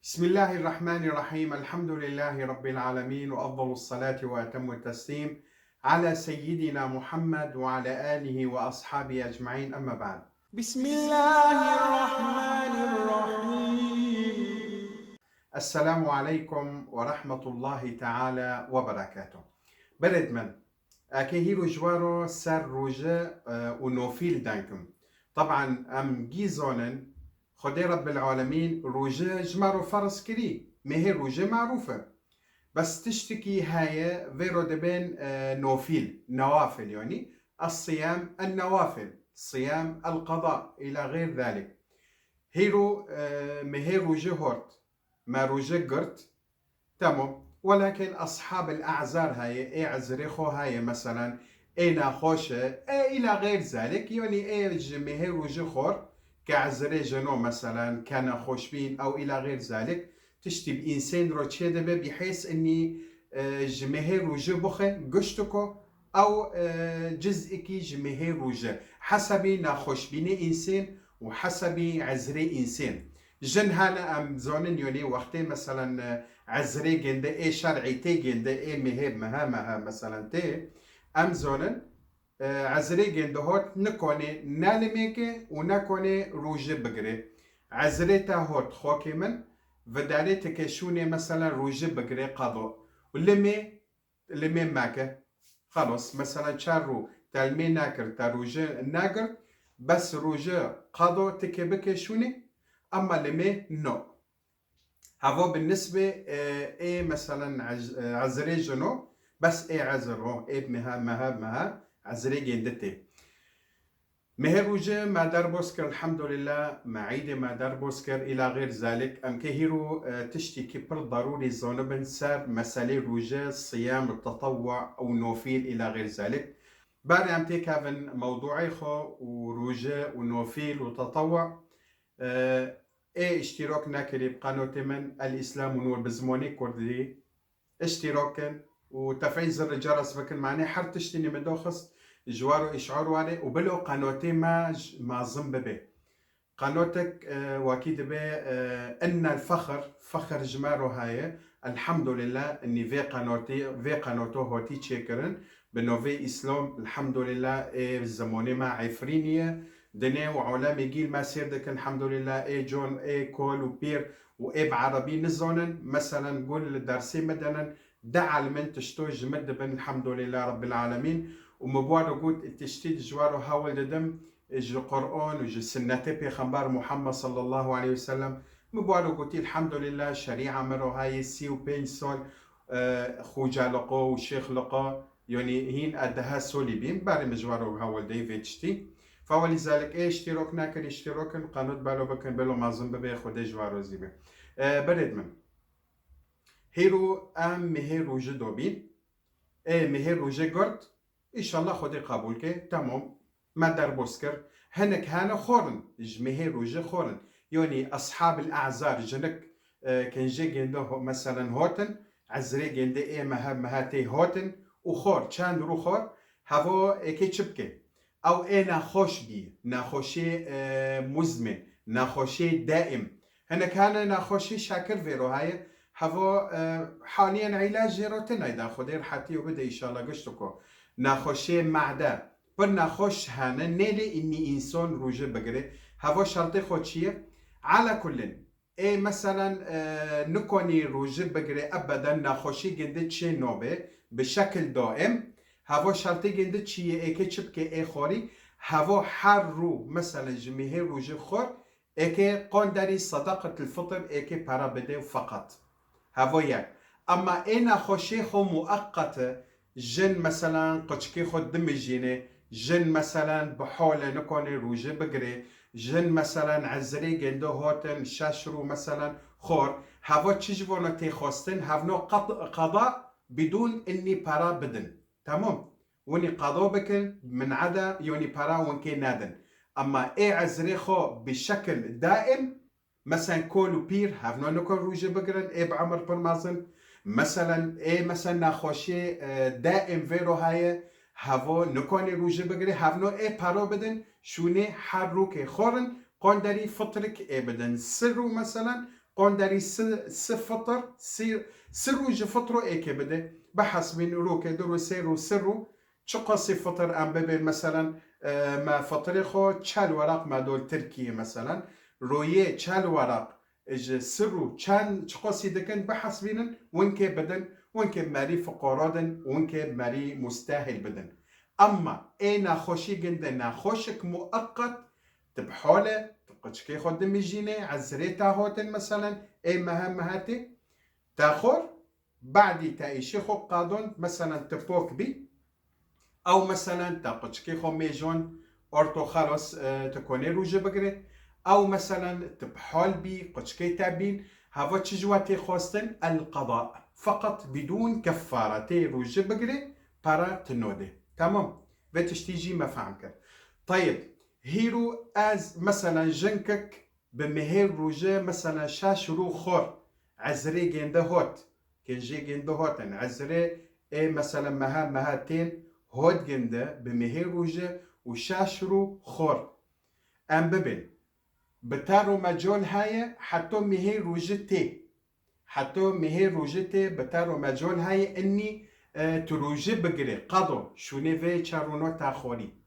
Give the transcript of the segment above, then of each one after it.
بسم الله الرحمن الرحيم. الحمد لله رب العالمين، وأفضل الصلاة وأتم التسليم على سيدنا محمد وعلى آله وأصحابه أجمعين، أما بعد. بسم الله الرحمن الرحيم. السلام عليكم ورحمة الله تعالى وبركاته. برد من هيرو جوارو سر روجة ونوفيل دانكم. طبعا أم جيزونن خدي رب العالمين روجة جمارو فرس كري مهي روجة معروفة، بس تشتكي هاي فيرو دبين نوفيل نوافل، يعني الصيام النوافل، صيام القضاء إلى غير ذلك. هيرو مهي روجة هورت ما روجة قرت تمام، ولكن أصحاب الأعذار هاي عزريخو هاي مثلا ناخوشة إلى غير ذلك، يعني جمهور وجخور كعزري جنو مثلا كان خوشبين أو إلى غير ذلك، تشتي بإنسان رو تشيدبه بحيث أني جمهور وجبخه قشتكو أو جزءكي جمهور وجه حسبي ناخوشبيني إنسان وحسبي عزري إنسان. جن هانا أم زونن يوني وقتي مثلا عزري جنده شرعي تي جنده مهب مها مثلا تي ام زونن عزري جنده هوت نكوني نالميكي ونكوني روجي بقري عزري تا هوت خوكي من وداري تكشوني مثلا روجي بقري قضو لمي ماكه خلاص مثلا شارو تلمي ناكر تا روجي ناكر بس روجي قضو تكبكشوني اما لمي نو هذا بالنسبة مثلا عزري جنو بس عزرو مها عزري جندتي مهروجة ما دربوسكر الحمد لله معيدة ما دربوسكر إلى غير ذلك أم كهيرو تشتكي بر ضروري زونبن سار مسالي روجة صيام التطوع أو نوفيل إلى غير ذلك. بعد أم تيكافن موضوعي خو وروجة ونوفيل وتطوع اشتراك ناكري بقناة من الإسلام ونور بزموني كردي اشتراكا وتفعيل زر الجرس بكن معني حر تشتني مدوخص جوارو إشعارو عليه وبلو قناتي ما زنب به قناتك واكيد به ان الفخر فخر جمارو هاي الحمد لله اني في قناتو هوتي تشيكرن بنوفي اسلام الحمد لله الزموني مع عفرينيه دنيا وعلامي جيل ما سيردك الحمد لله جون كول وبير بعربي نزونن مثلا قول درسي مدنا دعا من تشتوج مدبن الحمد لله رب العالمين ومبوارو قلت تشتيد جوارو هاول دم جو قرآن وجو سنة بيغمبر محمد صلى الله عليه وسلم مبوارو قلت الحمد لله شريعة مرو هاي سي وبين سول خوجا لقو وشيخ لقو يعني هين أدها سولي بين باري مجوارو هاول ديفيد تشتي فولذلك اشتراك ناكن اشتراك قانون بالو بكن بلو مازن ببي خود جوارو زيبه برد من هيرو مهيرو جدو بين مهيرو جقرد إن شاء الله خودي قبول كي تمام ما دار بوسكر هنك هانا خورن مهيرو جي خورن يعني أصحاب الأعذار جنك كان جي جنده مثلا هوتن عزري جنده مهاتي هوتن وخور كان رو خور هفو كي تشبكي او ناخوش بي ناخوشي مزمن ناخوشي دائم هنا كان ناخوشي شاكر فيرو هاي هفو حاليا علاج جيروتين ايضا خدير حتى وبدا ان شاء الله قشتكو ناخوشي معدة بر ناخوش هانا نيلي اني انسان روجه بقري هفو شرطي خوتشيه على كل مثلا نكوني روجه بقري ابدا ناخوشي قندت شي نوبه بشكل دائم هوا شرطي جنده چیه ای که چپ که ای خوری هوا هر رو مثلا جمعه روژه خور ای که قاندری صدقة الفطر ای که پرا بده فقط هوا یک اما این خوشی خو مؤقت جن مثلا قچکی خود دمجینه جن مثلا بحال نکنه روژه بگره جن مثلا عزری جنده هاتن شش رو مثلا خور هوا چجوانا تی خواستن هفنو قضاء بدون اني پرا بدن تمام وني قضاء بكن من عدا يوني برا ونكي نادن اما عزري خو بشكل دائم مثلا كولو بير هفنو نكون روجي بقرن بعمر برمازن مثلا مثلا ناخوشي دائم فيرو هاي هفو نكوني روجي بقري هفنو برا بدن شوني حروكي خورن قندري فطرك بدن سرو مثلا قندری فطر سر روج فطرو ایک بده بحسب رو که درو سر رو چه قصی فطر ام ببین مثلا ما فطر خو 40 ورق ما دول ترکیه مثلا رویه 40 ورق اج سرو چند چه قصی دکن بحسبینن وين که بدن وين که مری فقرادن وين که مری مستاهل بدن اما ای نخوشی گنده نخوشک مؤقت تبحاله تبقى خود ميجيني عزري تاهوتن مثلا اي مهاتي تاخر بعدي تايشي خو قادون مثلا تبوك بي او مثلا تاقشكي خو ميجون اورتو خلاص تكوني روجه بگره او مثلا تبحال بي قشكي تابين هاو تشجواتي خواستن القضاء فقط بدون كفارتي روجه بگره para تنوده تمام وتشتيجي ما فهمك طيب هيرو از مثلا جنكك بمهير روجه مثلا شاش رو خور عزري جنده هوت كنجي جنده هوتن عزري اي مثلا مهاتين هوت جنده بمهير روجه وشاش رو خور ام ببن بتارو مجال هاي حتى مهير روجتي حتى مهير روجتي بتارو مجال هاي اني تروجه بگره قضو شونه في چارونو تاخوري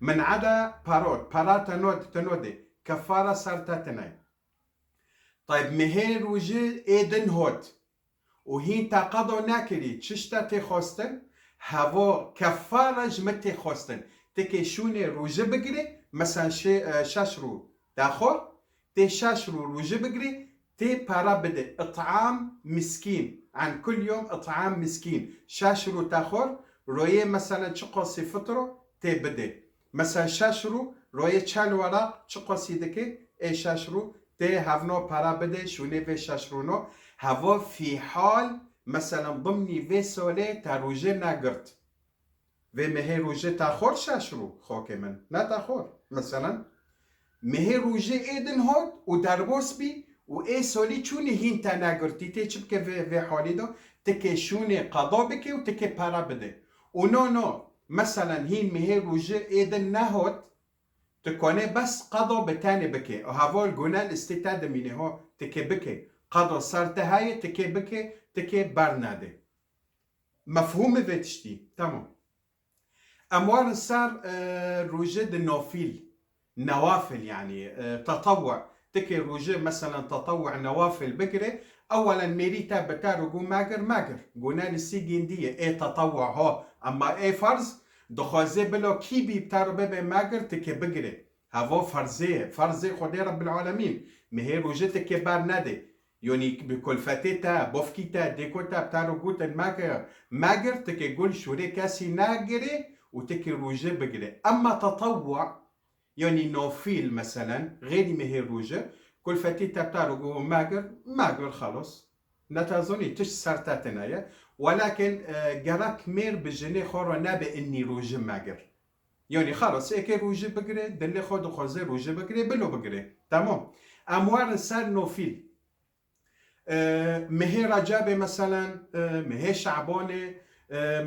من عدا بارات تنودي كفارة سرتاتناي طيب مهير وجه ايدن هوت وهين تقضوا ناكري تشتا تخوستن هوا كفارة جمتي خوستن تكي شوني روجه بگري مثلا شاشرو داخل تي شاشرو روجه بگري تي بارا بده اطعام مسكين عن كل يوم اطعام مسكين شاشرو تاخر رويه مثلا چقاسي فطرو تي بده مثلا شاشرو روی 40 ورق چه قصیده که ای شاشرو ته هفنو پارا بده شونه و شاشرونو هوا فی حال مثلا ضمنی و ساله تا روژه نگرد و مهه روژه تاخور شاشرو خوک من نه تاخور مثلا مهه روژه ایدن هاد و درباس بی و ای سالی چونه هین تا نگردی ته چه بکه و حالی دا تکه شونه قضا بکه و تکه پارا بده و نو مثلا هين مهي روجه ايدن نهوت تكوني بس قضا بتاني بكي وهافول قنال استتاد ميني هو تكي بكي قضا صارت هاي تكي بكي تكي برناده مفهوم ذاتشتي تمام اموال صار روجه النوافل نوافل يعني تطوع تكي روجه مثلا تطوع نوافل بكري اولا ميريتا بتارو جو ماجر قنال السيجيندية اي تطوع هو اما اي فرض دخوازه بلا كي بي بتارو ببه ماجر تكي بگره هوا فرزه خدي رب العالمين مهي روجه تكي برناده يعني بكلفته تا بوفكي تا ديكو تا بتارو قوتن ماجر تكي قول شوري كاسي ناجري وتكي روجه بگره اما تطوع يعني نوفيل مثلا غير مهي روجه كلفتي تا بتارو ماجر خلاص نتازوني تش سرتاتنايا ولكن جراك مير بجني خورا نابي اني روجه ماجر يعني خلاص ايكي روجه بگره دلي خود خوزه روجه بگره بلو بگره تمام اموار سر نوفيل مهي رجابه مثلا مهي شعبانه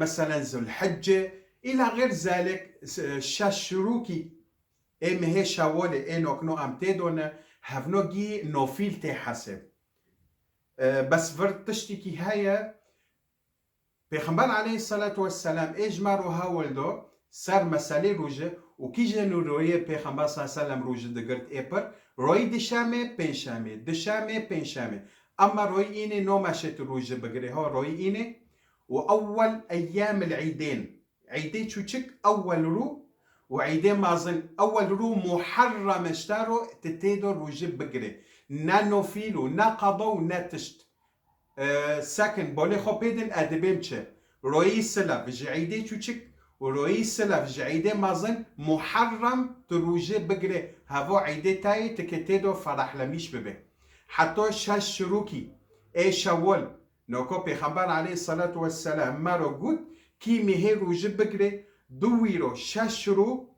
مثلا ذو الحجه الى غير ذلك شاشروكي اي مهي شواله اي نوكنو ام تيدون هفنو جي نوفيل تي حسب بس فرد تشتكي هيا پیغمبر علیه الصلاة والسلام اجمارو هاولدو سر مسئله روژه و کی جنو روی پیغمبر صلی الله علیه وسلم روژه دگرد ایپر روی دشامه پنجشامه اما روی اینه نومشت روژه بگره ها روی اینه و اول ایام العیدین عیده چوچک اول رو و عیده مازن اول رو محرم اشتارو تتیدو روژه بگره نه نوفیلو نه قضا و نه تشت ساكن بولي خو بيدن ادبيم چه روي سلاف جعيده چوچك و روي سلاف جعيده مازن محرم تروجه بگره هوا عيده تاي تكتيدو فرح لميش ببه حتى شاش شروكي اي شوال نوكو پیغمبر عليه الصلاة والسلام مارو قد كي مهي روجه بگره دويرو شاش شرو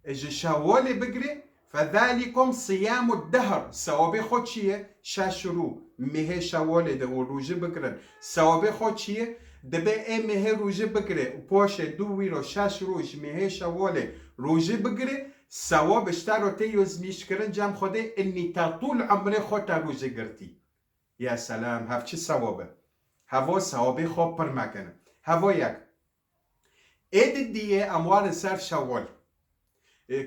اج شوال بگره فذلكم صيام الدهر سوابي خود چیه؟ شاشرو مهه شواله ده و روژه بگرن سوابي خود چیه؟ دبه ای مهه روژه بگره و پاشه دوی رو شش روش مهه شواله روژه بگره سوابش تا رو تیوز میش کرن جام خوده انی تا طول عمره خود تا روژه گرتی يا سلام هف چه ثوابه هوا ثوابی خوب پر مکنه هوا یک عید دیه اموال سر شوال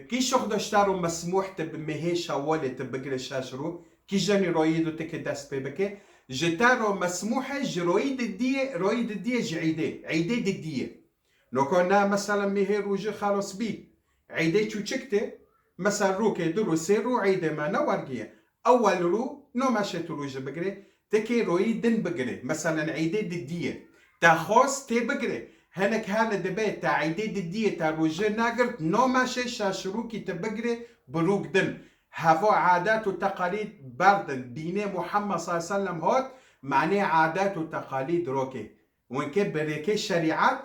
کی شخ داشته رو مسموح تب مهه شوال تب بگره شش رو کی جنی روید و تک دست پی بکه جتا رو مسموحه جروید دیه روید دیه عیده دیه نو کنه مثلا مهه روژه خلاص بی عیده چو چکته مثلا رو که درو سه رو عیده ما نوارگیه اول رو نو ماشه تو روژه بگره تکی روید دن بگره مثلا عیده دیه تا خواست تی بگره هنك هانا دبيت تا عيديد الدية تا روجه ناقرت نو ماشي شاشروكي تبقري بروك دن هفو عادات وتقاليد باردن ديني محمد صلى الله عليه وسلم هوت معناه عادات وتقاليد روكي وين كي بريكي شريعات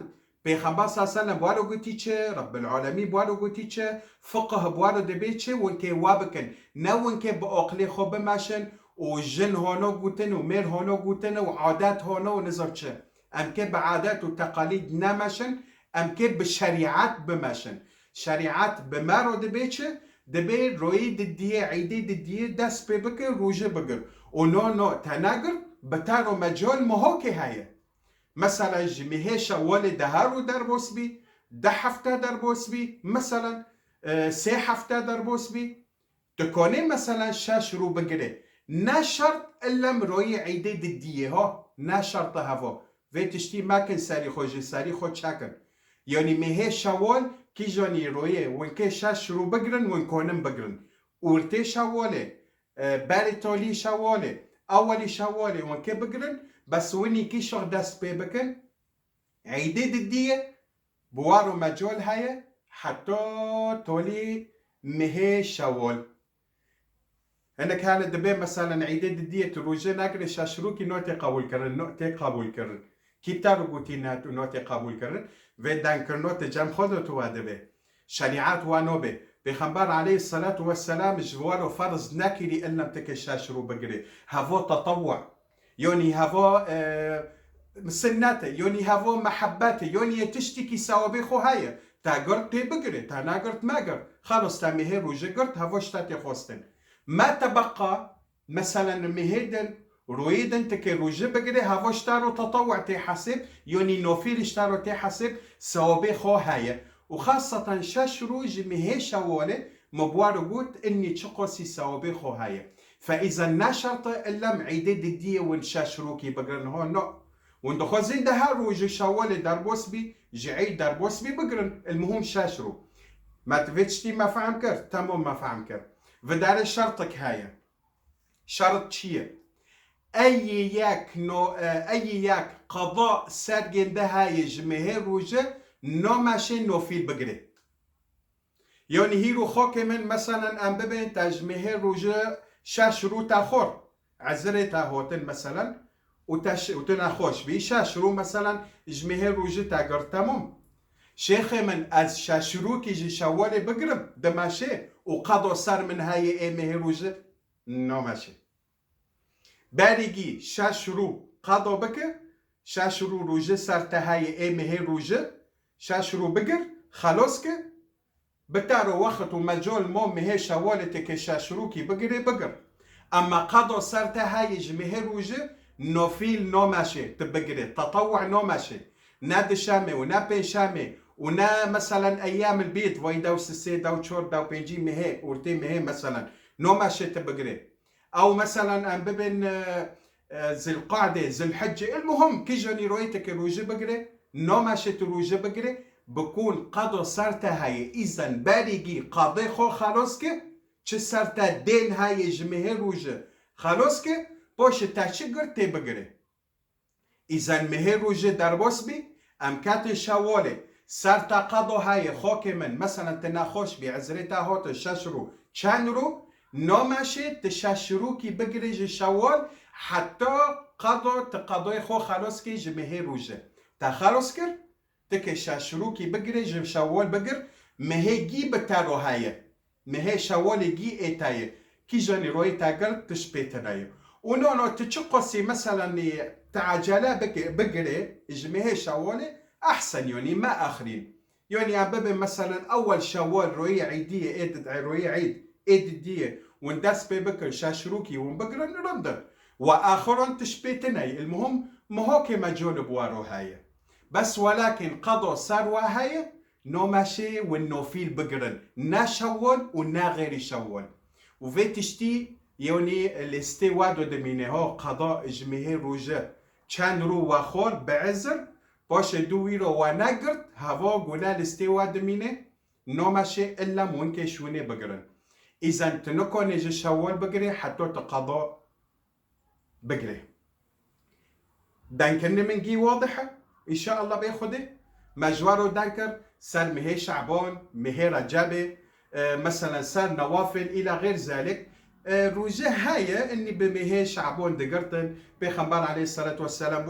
بيخمبر صلى الله عليه وسلم بوالو قوتيتش رب العالمين بوالو قوتيتش فقه بوالو دبيتش وين كي وابكن نو وين كي بأقلي خوب ماشن وجن هونو قوتن ومير هونو قوتن وعادات هونو ونزرتش ام که به عادات و تقالید نماشن ام که به شریعت بماشن شریعت به ما رو دبی چه دبی روی دیه عیده دیه دست پی بکر روژه بگر و نو تناگر بتارو مجال مهوکه هایه مثلا جمعه شوال ده رو در بوس بی 10 هفته در بوس بی مثلا 3 هفته در بوس بی تکانه مثلا 6 رو بگره نه شرط الا روی عیده دیه ها نه شرط هوا و تشتی مکن سری خوش سری خود چکن یعنی مهه شوال کی جانی رویه وین که 6 رو بگرن وین کنم بگرن اورته شواله بری تالی شواله اولی شواله وین که بگرن بس وینی کی شغ دست پی بکن عیده دیه بوارو مجال هایه حتی تالی مهه شوال هناك كانت دبي مثلا عيدة دية روجه ناقر شاشروكي نوتي قبول كرن نوتي قبول كرن كتارو قوتي نوتي قبول كرن و دانكر نوتي جام خودتو وادبه شريعات وانوبه بيخنبار عليه الصلاة والسلام جوارو فرض ناكري إلا بتك شاشرو بقري هفو تطوع يوني هفو سناته يوني هفو محباته يوني تشتكي سوابيخو هاي تا قرت تي بقري تا ناقرت ما قرت خلص تا مهي روجه قرت هفو شتاتي خوستن ما تبقى مثلا مهيدن رويدن تكي روجه بقري هفو اشتارو تطوع تحسب يوني نوفيل اشتارو تحسب سوابيخو هاي وخاصة شاش روج مهي شوالي مبوارو قوت اني تشقوسي سوابيخو هاي فاذا نشرط الا معيدة دي والشاش روكي بقرن هون نو وندخل زين ده روج شوالي دربوس بي جعيد دربوس بي بقرن المهم شاشرو ما تفتشتي ما فهم كر تمام ما فهم كر ودار شرطك هاي شرط شيء اي ياك قضاء سرگن ده هاي جمهه روجه نو ماشي نوفيل بقري يعني هيرو خوك من مثلا ام ببين تجمهه روجه 6 رو تاخور عزره تاهوتن مثلا وتناخوش بي 6 رو مثلا جمهه روجه تاقر تمام شيخ من از 6 رو كي شوالي بقرم ده ماشي وقضوا صار من هاي ايه مهروجة نو ماشي باريجي 6 رو قضوا بك 6 رو روجة صارت هاي ايه مهروجة 6 رو بقر خلاص كه بتارو وقت ومجال مو مهي شوالتك 6 رو كي بقر اما قضوا صارت هاي مهروجة نوفيل نو ماشي تبقري تطوع نو ماشي ناد شامي ونا بين شامي ونا مثلا ايام البيت وين داو سسي داو تشور داو بيجي مهي ورتي مهي مثلا نو ماشي تبقري او مثلا ام ببن ذي القعده ذي الحجه المهم كي جاني رويتك روجه بقري نو ماشي تروجه بقري بكون قضى صارت هاي اذا باريجي قاضي خو خلاص كي چه صارت دين هاي جمهه روجه خلاص كي باش تاشقر تي بقري اذا مهه روجه دربوس بي ام كات شواله صارت قضى هاي خوك من مثلا تناخوش بعزريتا هوت شاشرو چانرو نو ماشي تشاشرو كي بقري شوال حتى قضى تقضي خو خلاص كي جمهه روجه تا خلاص كر تك شاشرو كي بقري شوال بقر مهي جي بتارو هاي مهي شوال جي ايتاي كي جاني روي تاقر تشبيتناي ونونو تشقسي مثلا تعجلا بقري جمهي شوالي احسن يعني ما اخرين يعني عبابي مثلا اول شوال روي عيدية ايد روي عيد ايد دية وندس ببكر شاشروكي ونبقر نرندر وآخرون تشبيتني. المهم ما هو كما جون بوارو هاي بس، ولكن قضوا ساروا هاي نو ماشي والنو فيل بقرن نا شول ونا غير يشول. وفي تشتي يوني الاستوادو دمينه هو قضاء جمهي روجه كان رو وخور بعزر باش دويرو ونقرت هوا قونا الاستواد دمينه نو ماشي إلا مونكي شوني بقرن. إذا تنكو نجي شول بقري حتى تقضاء بقري. دانكر نمنجي واضحة إن شاء الله بياخده مجوارو دانكر سر مهي شعبان مهي رجبه مثلا سر نوافل إلى غير ذلك. روجه هاي إني بمهي شعبان دقرتن بيخنبار عليه الصلاة والسلام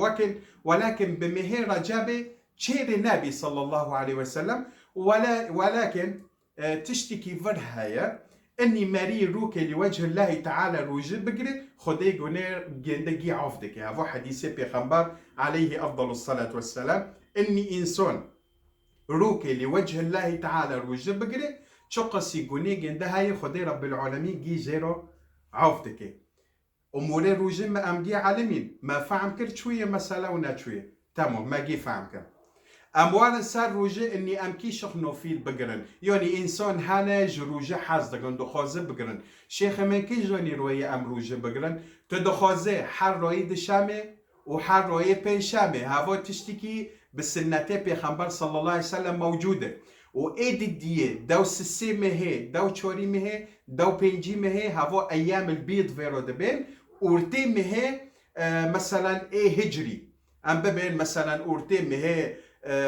ولكن بمهي رجبه شير النبي صلى الله عليه وسلم ولكن تشتكي فرهاية اني ماري روكي لوجه الله تعالى روجي بقري خدي قنير جندقي عفدك. هذا حديث بيغمبر عليه افضل الصلاة والسلام اني انسان روكي لوجه الله تعالى روجي بقري شقسي قني جندهاي خدي رب العالمين جي جيرو عفدك. اموري روجي ما امجي عالمين ما فهم كرت شوية مسألة ونا شوية تمام ما جي فهم كرت اموال سر روجه اني امكي شخنو فيل بقرن يعني انسان هانا روجه حاز دقن دخوازه بقرن شيخ من كي جوني روية ام روجه بقرن تدخوازه حر روي دشامه وحر روي بين شامه. هاو تشتكي بالسنتي بيغمبر صلى الله عليه وسلم موجوده وايد الديه دو سسي مهي دو تشوري مهي دو بينجي مهي هاو ايام البيض فيرو دبين اورتي مهي مثلا ايه هجري ام ببين مثلا اورتي مهي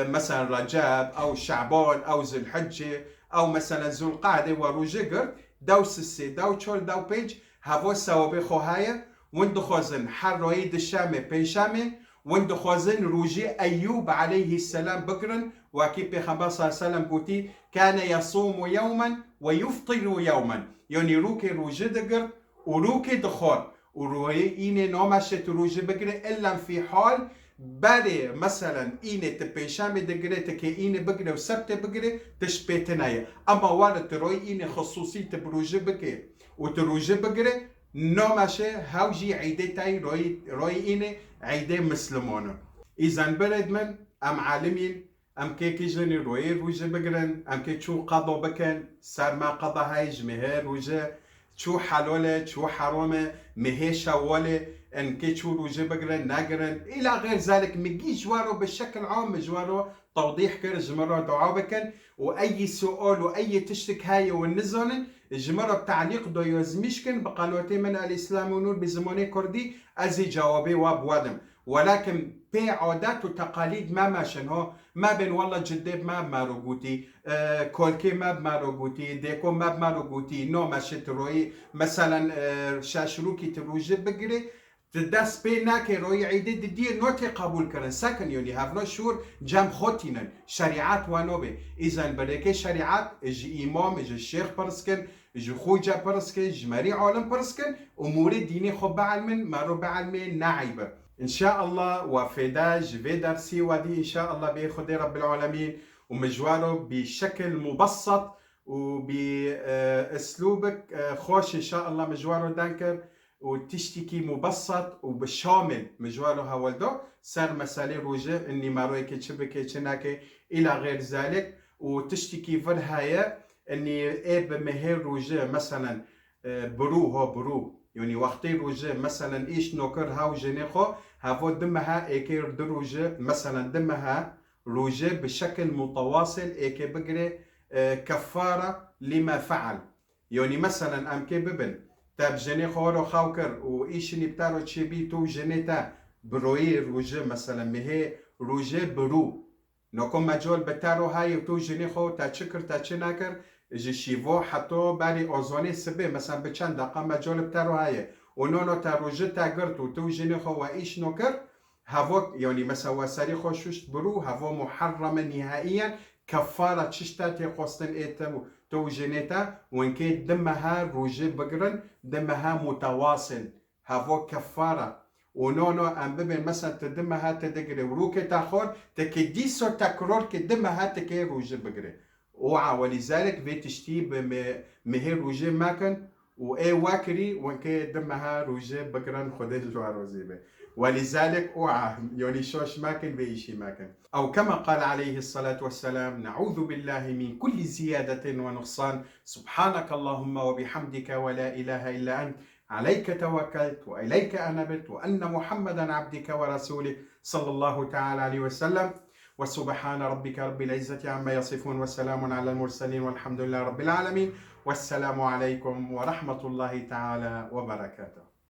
مثلا رجاب او شعبان او ذو الحجه او مثلا ذو القعده وروجيجر دو سسي دو تشول دو بيج هاو سوابي خوهايا وندو خوزن حر رويد الشامي بيشامي وندو خوزن روجي ايوب عليه السلام بكرن وكي بيغمبر صلى الله عليه وسلم قوتي كان يصوم يوما ويفطر يوما يعني روكي روجي دقر وروكي دخور وروي إني نوماشت روجي بكري إلا في حال بله مثلا اینه تپیشامی دگره تکه اینه بگره و سبت بگره تشبیتنایه اما وارد تروی اینه خصوصی تبروجه بگه و تروجه بگره نامشه هاوجی عیده تای روی اینه عیده مسلمانه. ایزن برد من ام عالمین ام که کجنی روی روجه بگرن ام که چو قضا بکن سر ما قضا های جمهه روجه شو حلاله شو حرامه مهي شواله ان كيتشو روجي بقرن ناقرن الى غير ذلك مجي جوارو بشكل عام جوارو توضيح كر جمرة دعابكن واي سؤال واي تشتك هاي والنزون جمرة بتعليق دو يزمشكن بقنوتي من الاسلام ونور بزماني كردي ازي جوابي وابوادم ولكن بي عادات وتقاليد ما ماشن هو ما بين والله جديد ما بماروغوتي كولكي ما بماروغوتي ديكو ما بماروغوتي نو ماشي تروي مثلا شاشروكي تروجي بقري تدس بيناك روي عيدي دي نوتي قبول كرن سكن يوني هافنو شور جام خوتينن شريعات وانوبي اذا بريكي شريعات اجي امام اجي الشيخ برسكن اجي خوجا برسكن اجي مري عالم برسكن امور ديني خو بعلمن مارو بعلمن نعيبه ان شاء الله وفداج في درسي ودي ان شاء الله بخدي رب العالمين ومجواره بشكل مبسط وباسلوبك خوش ان شاء الله مجواره دانكر وتشتكي مبسط وبالشامل مجواره هولدو سر مسالي روجه اني ماروي كتشبكي تشناكي الى غير ذلك وتشتكي فرهاية اني ايه بمهير روجه مثلا برو هو برو يعني وقتي روجه مثلا ايش نوكر هاو جنيخو هافو دمها ايكي دروجه مثلا دمها روجه بشكل متواصل ايكي بقري كفارة لما فعل يعني مثلا امكي ببن تاب جنيخو رو خاوكر وايشني بتارو تشيبي تو جنيتا بروي روجه مثلا مهي روجه برو نوكم مجول بتارو هاي تو جنيخو تا تشكر تا تشناكر جي شيفو حتى بالي اوزوني سبي مثلا بچند دقيقه مجال بتارو هاي ونونو تاروجه تاگرت و تو جنيخو وايش نوكر هافو يعني مثلا وساري خوشوشت برو هافو محرم نهائيا كفاره تشتاتي قوستن ايتم تو جنيتا وان كي دمها روجه بقرن دمها متواصل هافو كفاره ونونو ام ببن مثلا تدمها تدقري وروكي تاخور تكديسو تكرور كدمها تكي روجه بقري وعا ولذلك في تشتي بمهي روجه ماكن وإيه واكري وانكي دمها روجي بكرا خده الجوار وزيبه، ولذلك اوعى يوني شوش ماكن بإيشي ماكن. أو كما قال عليه الصلاة والسلام: نعوذ بالله من كل زيادة ونقصان، سبحانك اللهم وبحمدك ولا إله إلا أنت، عليك توكلت وإليك أنبت، وأن محمدا عبدك ورسوله صلى الله تعالى عليه وسلم. وسبحان ربك رب العزة عما يصفون، وسلام على المرسلين، والحمد لله رب العالمين، والسلام عليكم ورحمة الله تعالى وبركاته.